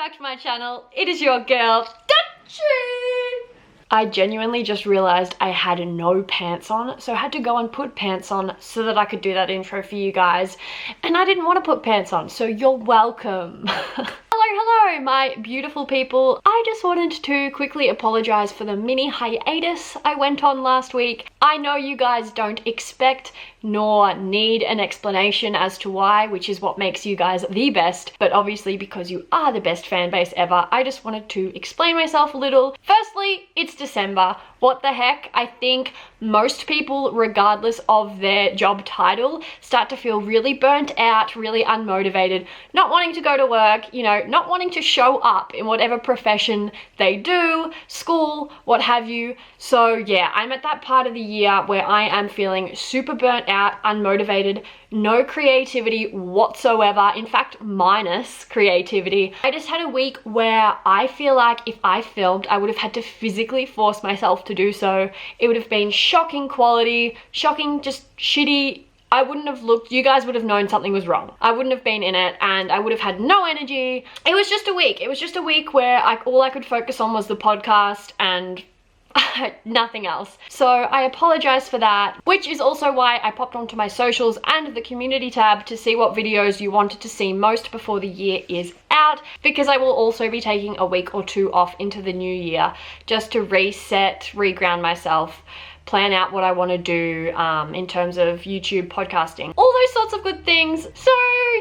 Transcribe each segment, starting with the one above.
back to my channel. It is your girl, Dutchy. I genuinely just realized I had no pants on, so I had to go and put pants on so that I could do that intro for you guys. And I didn't want to put pants on, so you're welcome. Hello, my beautiful people. I just wanted to quickly apologize for the mini hiatus I went on last week. I know you guys don't expect nor need an explanation as to why, which is what makes you guys the best, but obviously because you are the best fan base ever, I just wanted to explain myself a little. Firstly, it's December. What the heck? I think most people, regardless of their job title, start to feel really burnt out, really unmotivated, not wanting to go to work, you know, not wanting to show up in whatever profession they do, school, what have you. So yeah, I'm at that part of the year where I am feeling super burnt out, unmotivated, no creativity whatsoever, in fact minus creativity. I just had a week where I feel like if I filmed, I would have had to physically force myself to do so. It would have been shocking quality, shocking, just shitty. I wouldn't have looked, you guys would have known something was wrong. I wouldn't have been in it and I would have had no energy. It was just a week. It was just a week where all I could focus on was the podcast and nothing else. So I apologize for that, which is also why I popped onto my socials and the community tab to see what videos you wanted to see most before the year is out, because I will also be taking a week or two off into the new year just to reset, reground myself, plan out what I want to do in terms of YouTube, podcasting, all those sorts of good things. So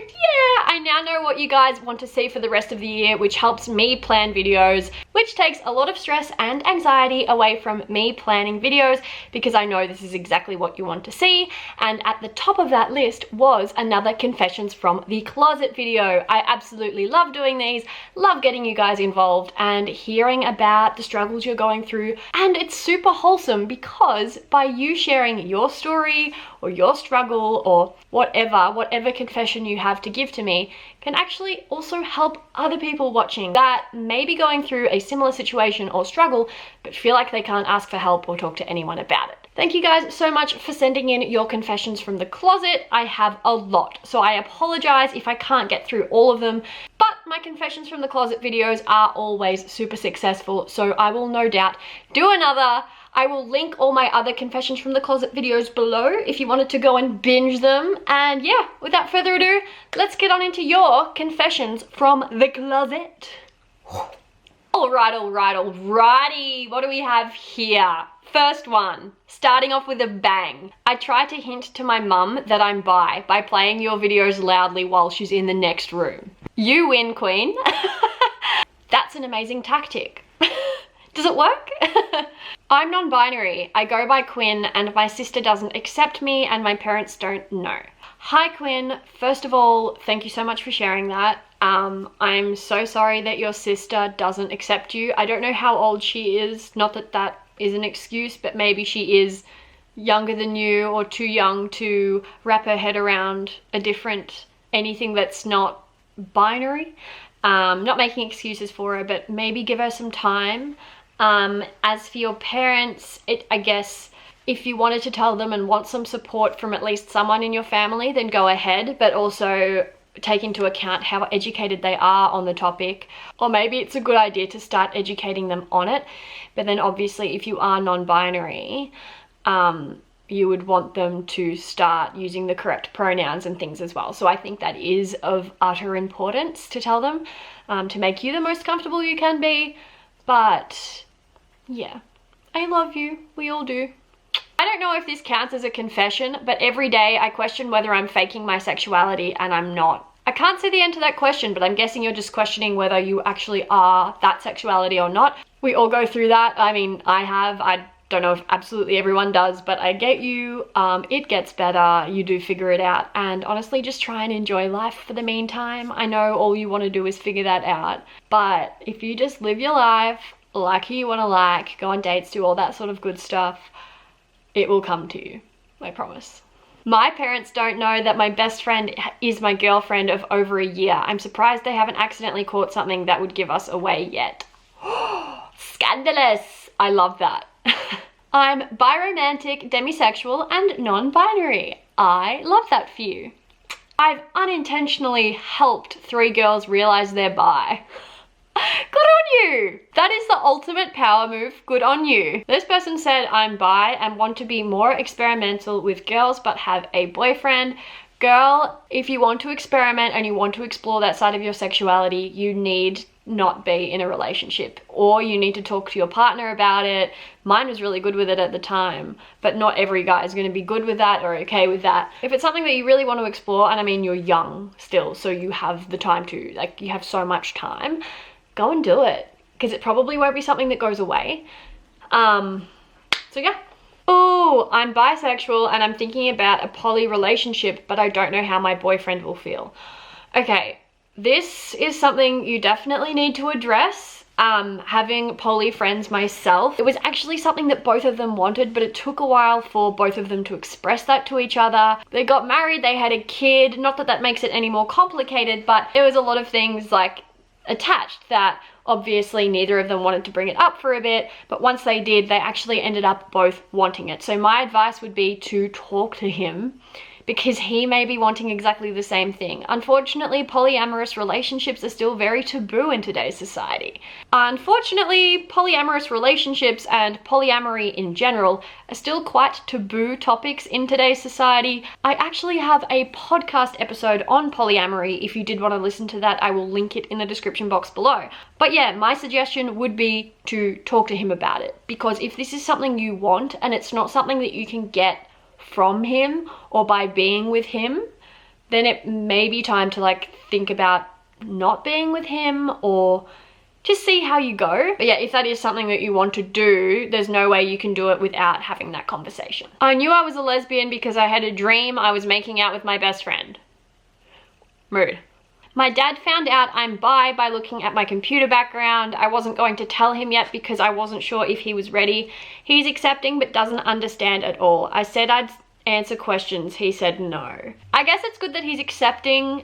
yeah, I now know what you guys want to see for the rest of the year, which helps me plan videos, which takes a lot of stress and anxiety away from me planning videos, because I know this is exactly what you want to see. And at the top of that list was another confessions from the closet video. I absolutely love doing these, love getting you guys involved and hearing about the struggles you're going through. And it's super wholesome because by you sharing your story or your struggle or whatever confession you have to give to me can actually also help other people watching that may be going through a similar situation or struggle but feel like they can't ask for help or talk to anyone about it. Thank you guys so much for sending in your confessions from the closet. I have a lot, so I apologize if I can't get through all of them, but my confessions from the closet videos are always super successful, so I will no doubt do another. I will link all my other confessions from the closet videos below if you wanted to go and binge them. And yeah, without further ado, let's get on into your confessions from the closet. Alrighty, what do we have here? First one, starting off with a bang. I try to hint to my mum that I'm bi by playing your videos loudly while she's in the next room. You win, queen. That's an amazing tactic. Does it work? I'm non-binary. I go by Quinn and my sister doesn't accept me and my parents don't know. Hi Quinn, first of all, thank you so much for sharing that. I'm so sorry that your sister doesn't accept you. I don't know how old she is, not that that is an excuse, but maybe she is younger than you or too young to wrap her head around a different anything that's not binary. Not making excuses for her, but maybe give her some time. As for your parents, I guess if you wanted to tell them and want some support from at least someone in your family, then go ahead, but also take into account how educated they are on the topic. Or maybe it's a good idea to start educating them on it. But then obviously if you are non-binary, you would want them to start using the correct pronouns and things as well. So I think that is of utter importance to tell them, to make you the most comfortable you can be. But yeah, I love you. We all do. I don't know if this counts as a confession, but every day I question whether I'm faking my sexuality and I'm not. I can't see the end to that question, but I'm guessing you're just questioning whether you actually are that sexuality or not. We all go through that. I mean, I don't know if absolutely everyone does, but I get you. It gets better. You do figure it out. And honestly, just try and enjoy life for the meantime. I know all you want to do is figure that out. But if you just live your life like who you want to like, go on dates, do all that sort of good stuff, it will come to you. I promise. My parents don't know that my best friend is my girlfriend of over a year. I'm surprised they haven't accidentally caught something that would give us away yet. Scandalous. I love that. I'm biromantic, demisexual, and non-binary. I love that for you. I've unintentionally helped 3 girls realize they're bi. Good on you. That is the ultimate power move. Good on you. This person said, I'm bi and want to be more experimental with girls but have a boyfriend. Girl, if you want to experiment and you want to explore that side of your sexuality, you need not be in a relationship, or you need to talk to your partner about it. Mine was really good with it at the time, but not every guy is going to be good with that or okay with that. If it's something that you really want to explore, and I mean, you're young still, so you have the time to, like, you have so much time, go and do it, because it probably won't be something that goes away. So yeah. Oh, I'm bisexual and I'm thinking about a poly relationship, but I don't know how my boyfriend will feel. Okay, this is something you definitely need to address. Having poly friends myself, it was actually something that both of them wanted, but it took a while for both of them to express that to each other. They got married, they had a kid. Not that that makes it any more complicated, but there was a lot of things like attached that obviously neither of them wanted to bring it up for a bit, but once they did, they actually ended up both wanting it. So my advice would be to talk to him, because he may be wanting exactly the same thing. Unfortunately, polyamorous relationships are still very taboo in today's society. Unfortunately, polyamorous relationships and polyamory in general are still quite taboo topics in today's society. I actually have a podcast episode on polyamory. If you did want to listen to that, I will link it in the description box below. But yeah, my suggestion would be to talk to him about it, because if this is something you want and it's not something that you can get from him or by being with him, then it may be time to like think about not being with him or just see how you go. But yeah, if that is something that you want to do, there's no way you can do it without having that conversation. I knew I was a lesbian because I had a dream I was making out with my best friend. Rude. My dad found out I'm bi by looking at my computer background. I wasn't going to tell him yet because I wasn't sure if he was ready. He's accepting but doesn't understand at all. I said I'd answer questions. He said no. I guess it's good that he's accepting.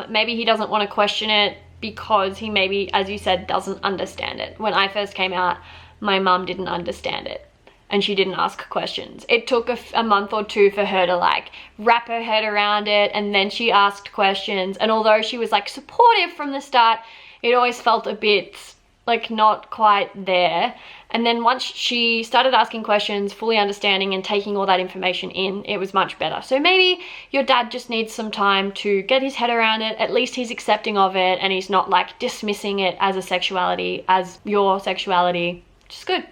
Maybe he doesn't want to question it because he maybe, as you said, doesn't understand it. When I first came out, my mum didn't understand it. And she didn't ask questions. It took a month or two for her to like wrap her head around it, and then she asked questions. And although she was like supportive from the start, it always felt a bit like not quite there. And then once she started asking questions, fully understanding and taking all that information in, it was much better. So maybe your dad just needs some time to get his head around it. At least he's accepting of it and he's not like dismissing it as a sexuality, as your sexuality. Which is good.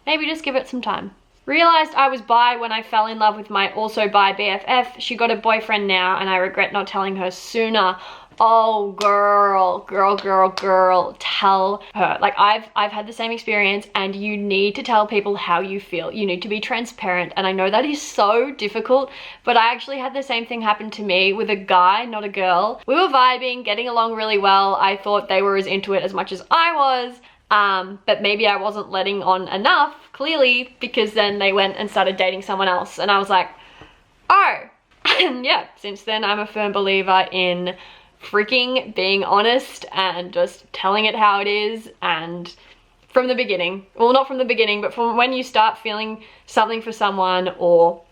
Maybe just give it some time. Realized I was bi when I fell in love with my also bi BFF. She got a boyfriend now and I regret not telling her sooner. Oh girl, tell her. Like I've had the same experience, and you need to tell people how you feel. You need to be transparent, and I know that is so difficult, but I actually had the same thing happen to me with a guy, not a girl. We were vibing, getting along really well. I thought they were as into it as much as I was. But maybe I wasn't letting on enough, clearly, because then they went and started dating someone else, and I was like, oh. And yeah, since then I'm a firm believer in freaking being honest and just telling it how it is. And from the beginning, well, not from the beginning, but from when you start feeling something for someone, or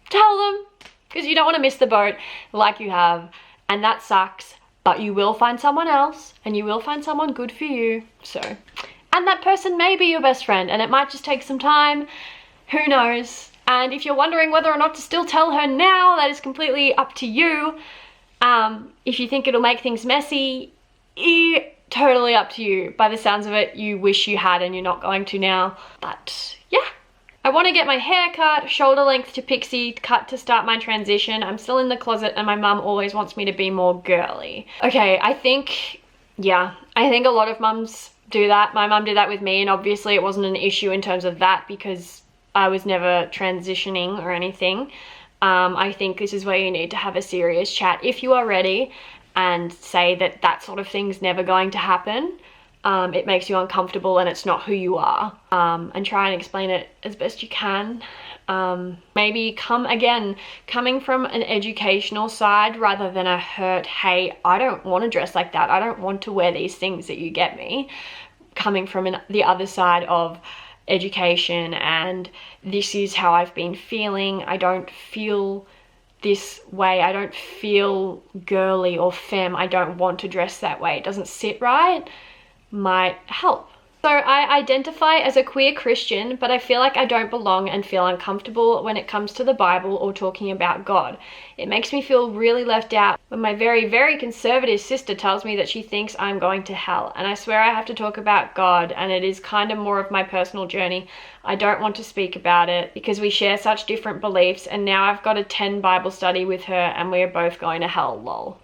tell them, because you don't want to miss the boat like you have, and that sucks, but you will find someone else and you will find someone good for you. So, and that person may be your best friend, and it might just take some time, who knows. And if you're wondering whether or not to still tell her now, that is completely up to you. If you think it'll make things messy, totally up to you. By the sounds of it, you wish you had and you're not going to now. But yeah, I want to get my hair cut, shoulder length to pixie cut to start my transition. I'm still in the closet and my mum always wants me to be more girly. Okay, I think a lot of mums do that. My mum did that with me, and obviously it wasn't an issue in terms of that because I was never transitioning or anything. I think this is where you need to have a serious chat if you are ready and say that that sort of thing's never going to happen. It makes you uncomfortable and it's not who you are. And try and explain it as best you can. Maybe coming from an educational side rather than a hurt, hey, I don't want to dress like that. I don't want to wear these things that you get me. Coming from the other side of education and this is how I've been feeling. I don't feel this way. I don't feel girly or femme. I don't want to dress that way. It doesn't sit right. might help. So I identify as a queer Christian, but I feel like I don't belong and feel uncomfortable when it comes to the Bible or talking about God. It makes me feel really left out when my very, very conservative sister tells me that she thinks I'm going to hell. And I swear I have to talk about God, and it is kind of more of my personal journey. I don't want to speak about it because we share such different beliefs, and now I've got to attend Bible study with her and we're both going to hell, lol.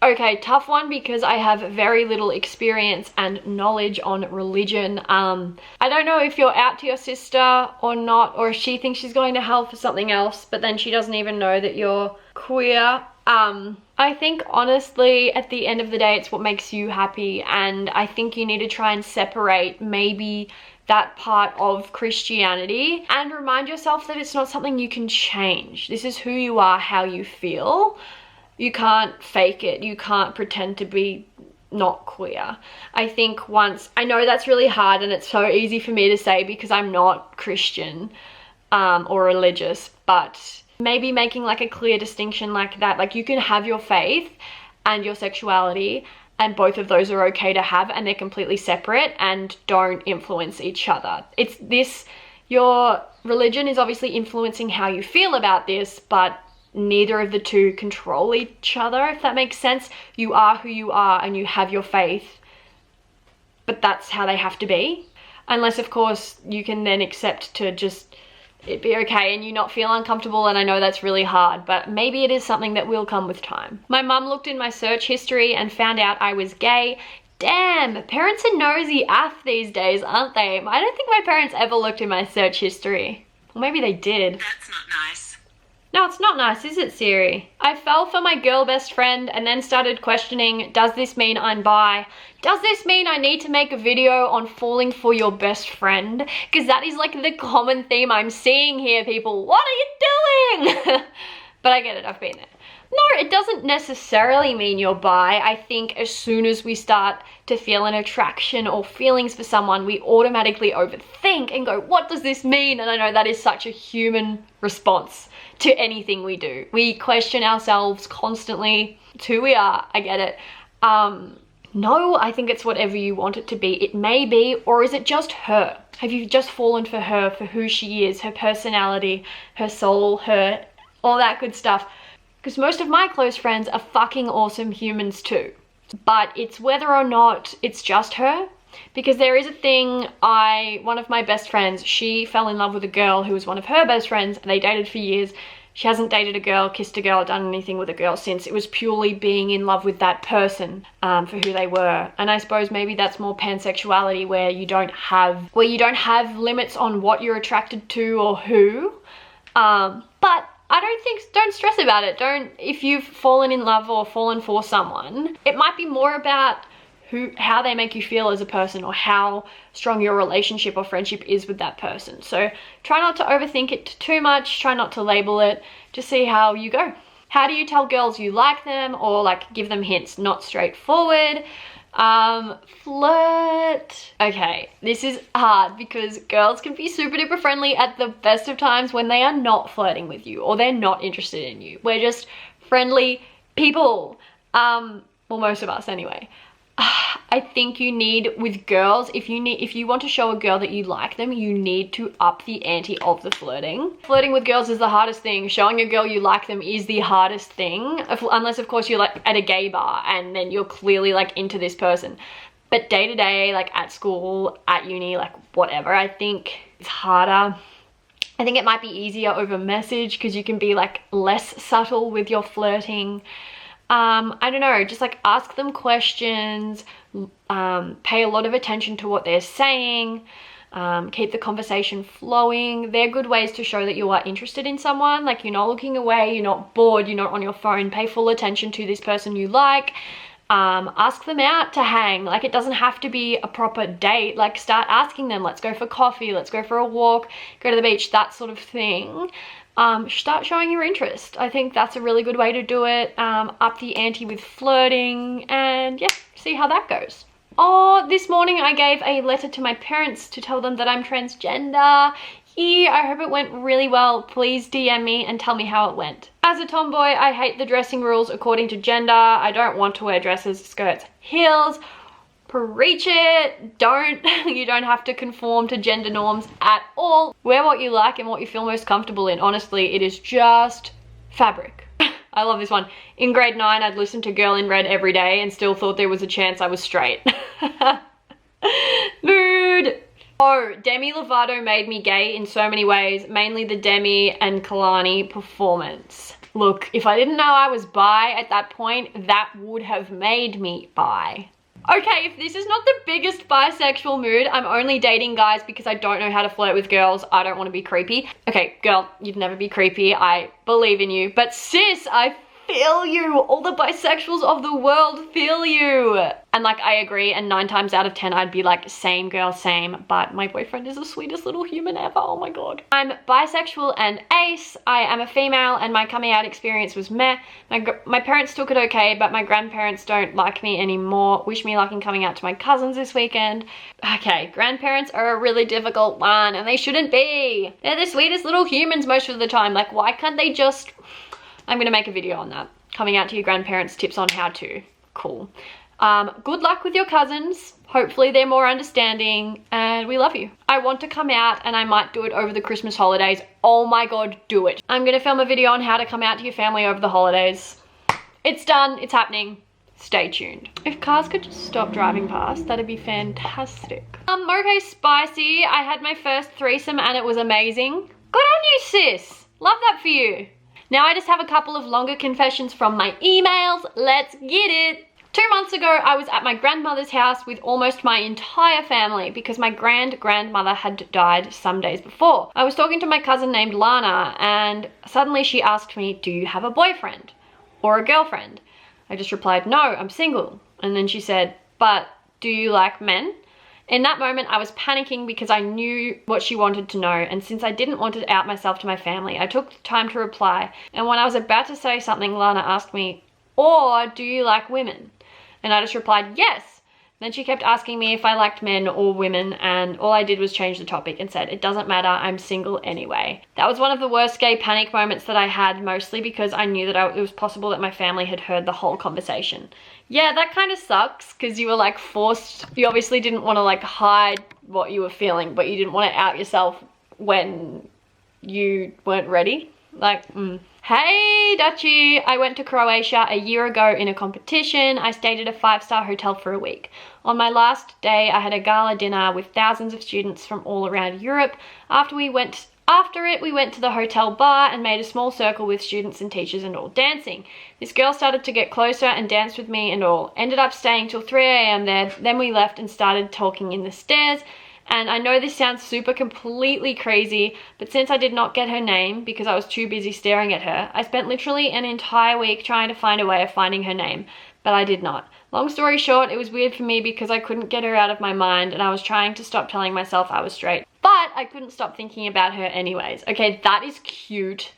Okay, tough one because I have very little experience and knowledge on religion. I don't know if you're out to your sister or not, or if she thinks she's going to hell for something else, but then she doesn't even know that you're queer. I think honestly, at the end of the day, it's what makes you happy, and I think you need to try and separate maybe that part of Christianity and remind yourself that it's not something you can change. This is who you are, how you feel. You can't fake it. You can't pretend to be not queer. I think once, I know that's really hard and it's so easy for me to say because I'm not Christian or religious, but maybe making like a clear distinction like that. Like you can have your faith and your sexuality, and both of those are okay to have, and they're completely separate and don't influence each other. It's this, your religion is obviously influencing how you feel about this, but neither of the two control each other, if that makes sense. You are who you are and you have your faith, but that's how they have to be. Unless of course you can then accept to just it be okay and you not feel uncomfortable, and I know that's really hard, but maybe it is something that will come with time. My mum looked in my search history and found out I was gay. Damn, parents are nosy AF these days, aren't they? I don't think my parents ever looked in my search history. Or maybe they did. That's not nice. No, it's not nice, is it, Siri? I fell for my girl best friend and then started questioning, does this mean I'm bi? Does this mean I need to make a video on falling for your best friend? Because that is like the common theme I'm seeing here, people. What are you doing? But I get it, I've been there. No, it doesn't necessarily mean you're bi. I think as soon as we start to feel an attraction or feelings for someone, we automatically overthink and go, what does this mean? And I know that is such a human response to anything we do. We question ourselves constantly. It's who we are, I get it. No, I think it's whatever you want it to be. It may be, or is it just her? Have you just fallen for her, for who she is, her personality, her soul, her, all that good stuff? Because most of my close friends are fucking awesome humans too. But it's whether or not it's just her. Because there is a thing, one of my best friends, she fell in love with a girl who was one of her best friends. They dated for years. She hasn't dated a girl, kissed a girl, done anything with a girl since. It was purely being in love with that person for who they were. And I suppose maybe that's more pansexuality, where you don't have limits on what you're attracted to or who. But don't stress about it. If you've fallen in love or fallen for someone, it might be more about how they make you feel as a person, or how strong your relationship or friendship is with that person. So try not to overthink it too much, try not to label it, just see how you go. How do you tell girls you like them, or like give them hints? Not straightforward. Flirt. Okay, this is hard because girls can be super duper friendly at the best of times when they are not flirting with you or they're not interested in you. We're just friendly people. Well, most of us anyway. I think you need, with girls, if you want to show a girl that you like them, you need to up the ante of the flirting. Flirting with girls is the hardest thing. Showing a girl you like them is the hardest thing, unless of course you're like at a gay bar and then you're clearly like into this person. But day to day, like at school, at uni, like whatever, I think it's harder. I think it might be easier over message because you can be like less subtle with your flirting. I don't know, just like ask them questions, pay a lot of attention to what they're saying, keep the conversation flowing. They're good ways to show that you are interested in someone. Like you're not looking away, you're not bored, you're not on your phone. Pay full attention to this person you like. Ask them out to hang. Like it doesn't have to be a proper date. Like start asking them, let's go for coffee, let's go for a walk, go to the beach, that sort of thing. Start showing your interest. I think that's a really good way to do it. Up the ante with flirting, and yeah, see how that goes. Oh, this morning I gave a letter to my parents to tell them that I'm transgender. I hope it went really well. Please DM me and tell me how it went. As a tomboy, I hate the dressing rules according to gender. I don't want to wear dresses, skirts, heels. Preach it. You don't have to conform to gender norms at all. Wear what you like and what you feel most comfortable in. Honestly, it is just fabric. I love this one. In grade 9, I'd listen to Girl in Red every day and still thought there was a chance I was straight. Mood. Oh, Demi Lovato made me gay in so many ways, mainly the Demi and Kalani performance. Look, if I didn't know I was bi at that point, that would have made me bi. Okay, if this is not the biggest bisexual mood, I'm only dating guys because I don't know how to flirt with girls. I don't want to be creepy. Okay, girl, you'd never be creepy. I believe in you. But sis, I feel you. All the bisexuals of the world feel you. And like, I agree, and 9 times out of 10, I'd be like, same girl, same, but my boyfriend is the sweetest little human ever. Oh my God. I'm bisexual and ace. I am a female, and my coming out experience was meh. My parents took it okay, but my grandparents don't like me anymore. Wish me luck in coming out to my cousins this weekend. Okay, grandparents are a really difficult one, and they shouldn't be. They're the sweetest little humans most of the time. Like, why can't they just... I'm gonna make a video on that. Coming out to your grandparents, tips on how to. Cool. Good luck with your cousins. Hopefully they're more understanding, and we love you. I want to come out, and I might do it over the Christmas holidays. Oh my God, do it. I'm gonna film a video on how to come out to your family over the holidays. It's done, it's happening. Stay tuned. If cars could just stop driving past, that'd be fantastic. Okay, spicy. I had my first threesome and it was amazing. Good on you, sis. Love that for you. Now I just have a couple of longer confessions from my emails. Let's get it. 2 months ago, I was at my grandmother's house with almost my entire family because my grandmother had died some days before. I was talking to my cousin named Lana, and suddenly she asked me, do you have a boyfriend or a girlfriend? I just replied, no, I'm single. And then she said, but do you like men? In that moment, I was panicking because I knew what she wanted to know, and since I didn't want to out myself to my family, I took the time to reply. And when I was about to say something, Lana asked me, or do you like women? And I just replied, yes. Then she kept asking me if I liked men or women, and all I did was change the topic and said, it doesn't matter, I'm single anyway. That was one of the worst gay panic moments that I had, mostly because I knew that it was possible that my family had heard the whole conversation. Yeah, that kind of sucks, because you were like forced, you obviously didn't want to like hide what you were feeling, but you didn't want to out yourself when you weren't ready. Like, Hey Dutchy! I went to Croatia a year ago in a competition. I stayed at a 5-star hotel for a week. On my last day, I had a gala dinner with thousands of students from all around Europe. After it, we went to the hotel bar and made a small circle with students and teachers and all dancing. This girl started to get closer and danced with me and all. Ended up staying till 3 AM there. Then we left and started talking in the stairs. And I know this sounds super completely crazy, but since I did not get her name because I was too busy staring at her, I spent literally an entire week trying to find a way of finding her name, but I did not. Long story short, it was weird for me because I couldn't get her out of my mind, and I was trying to stop telling myself I was straight, but I couldn't stop thinking about her anyways. Okay, that is cute.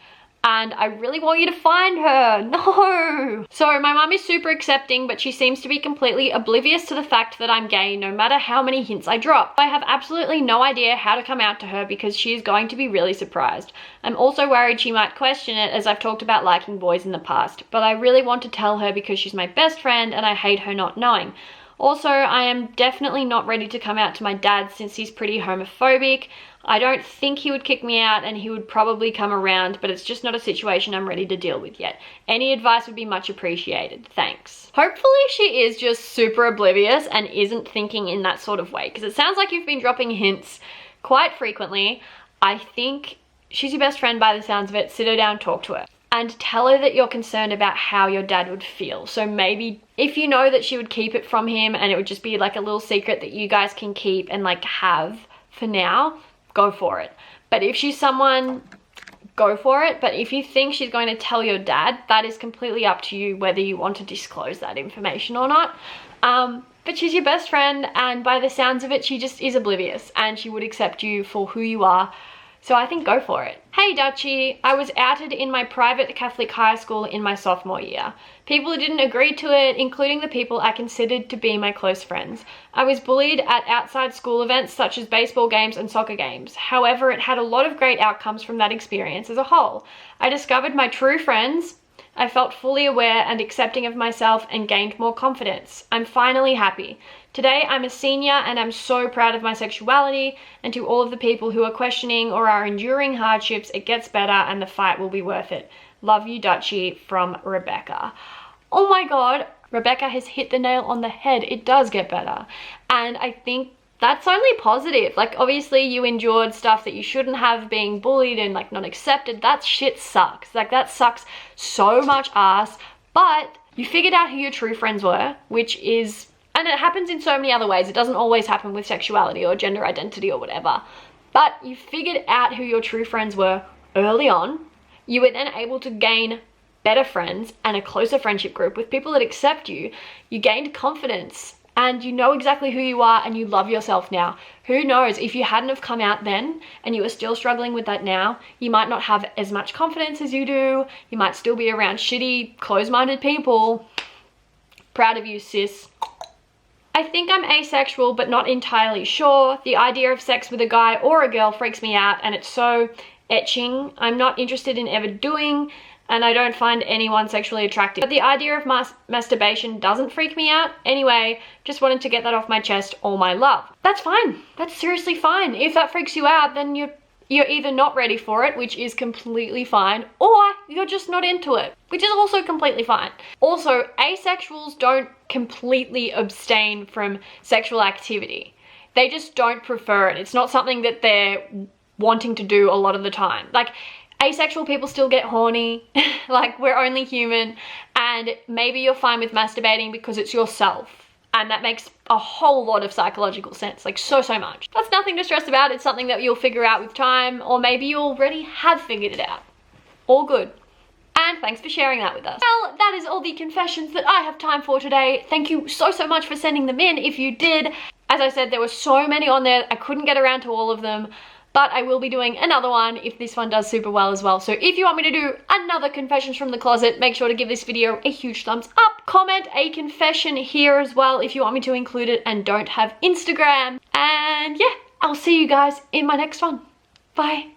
And I really want you to find her. No. So my mum is super accepting, but she seems to be completely oblivious to the fact that I'm gay no matter how many hints I drop. I have absolutely no idea how to come out to her because she is going to be really surprised. I'm also worried she might question it, as I've talked about liking boys in the past, but I really want to tell her because she's my best friend and I hate her not knowing. Also, I am definitely not ready to come out to my dad since he's pretty homophobic. I don't think he would kick me out, and he would probably come around, but it's just not a situation I'm ready to deal with yet. Any advice would be much appreciated. Thanks. Hopefully she is just super oblivious and isn't thinking in that sort of way, because it sounds like you've been dropping hints quite frequently. I think she's your best friend by the sounds of it. Sit her down, talk to her. And tell her that you're concerned about how your dad would feel. So maybe if you know that she would keep it from him and it would just be like a little secret that you guys can keep and like have for now, go for it. But if she's someone, go for it. But if you think she's going to tell your dad, that is completely up to you whether you want to disclose that information or not. But she's your best friend, and by the sounds of it, she just is oblivious and she would accept you for who you are. So I think go for it. Hey Dutchy, I was outed in my private Catholic high school in my sophomore year. People didn't agree to it, including the people I considered to be my close friends. I was bullied at outside school events such as baseball games and soccer games. However, it had a lot of great outcomes from that experience as a whole. I discovered my true friends, I felt fully aware and accepting of myself and gained more confidence. I'm finally happy. Today I'm a senior and I'm so proud of my sexuality, and to all of the people who are questioning or are enduring hardships, it gets better and the fight will be worth it. Love you, Dutchy, from Rebecca. Oh my god, Rebecca has hit the nail on the head. It does get better. And I think that's only positive. Like, obviously you endured stuff that you shouldn't have, being bullied and like not accepted. That shit sucks. Like, that sucks so much ass. But you figured out who your true friends were, which is, and it happens in so many other ways. It doesn't always happen with sexuality or gender identity or whatever. But you figured out who your true friends were early on. You were then able to gain better friends and a closer friendship group with people that accept you. You gained confidence and you know exactly who you are and you love yourself now. Who knows, if you hadn't have come out then and you were still struggling with that now, you might not have as much confidence as you do. You might still be around shitty, closed-minded people. Proud of you, sis. I think I'm asexual, but not entirely sure. The idea of sex with a guy or a girl freaks me out and it's so etching. I'm not interested in ever doing, and I don't find anyone sexually attractive. But the idea of masturbation doesn't freak me out. Anyway, just wanted to get that off my chest, all my love. That's fine. That's seriously fine. If that freaks you out, then you're either not ready for it, which is completely fine, or you're just not into it, which is also completely fine. Also, asexuals don't completely abstain from sexual activity. They just don't prefer it. It's not something that they're wanting to do a lot of the time. Like, asexual people still get horny. Like, we're only human, and maybe you're fine with masturbating because it's yourself, and that makes a whole lot of psychological sense, like so much. That's nothing to stress about. It's something that you'll figure out with time, or maybe you already have figured it out. All good. And thanks for sharing that with us. Well, that is all the confessions that I have time for today. Thank you so much for sending them in if you did. As I said, there were so many on there, I couldn't get around to all of them. But I will be doing another one if this one does super well as well. So if you want me to do another confessions from the closet, make sure to give this video a huge thumbs up. Comment a confession here as well if you want me to include it and don't have Instagram. And yeah, I'll see you guys in my next one. Bye.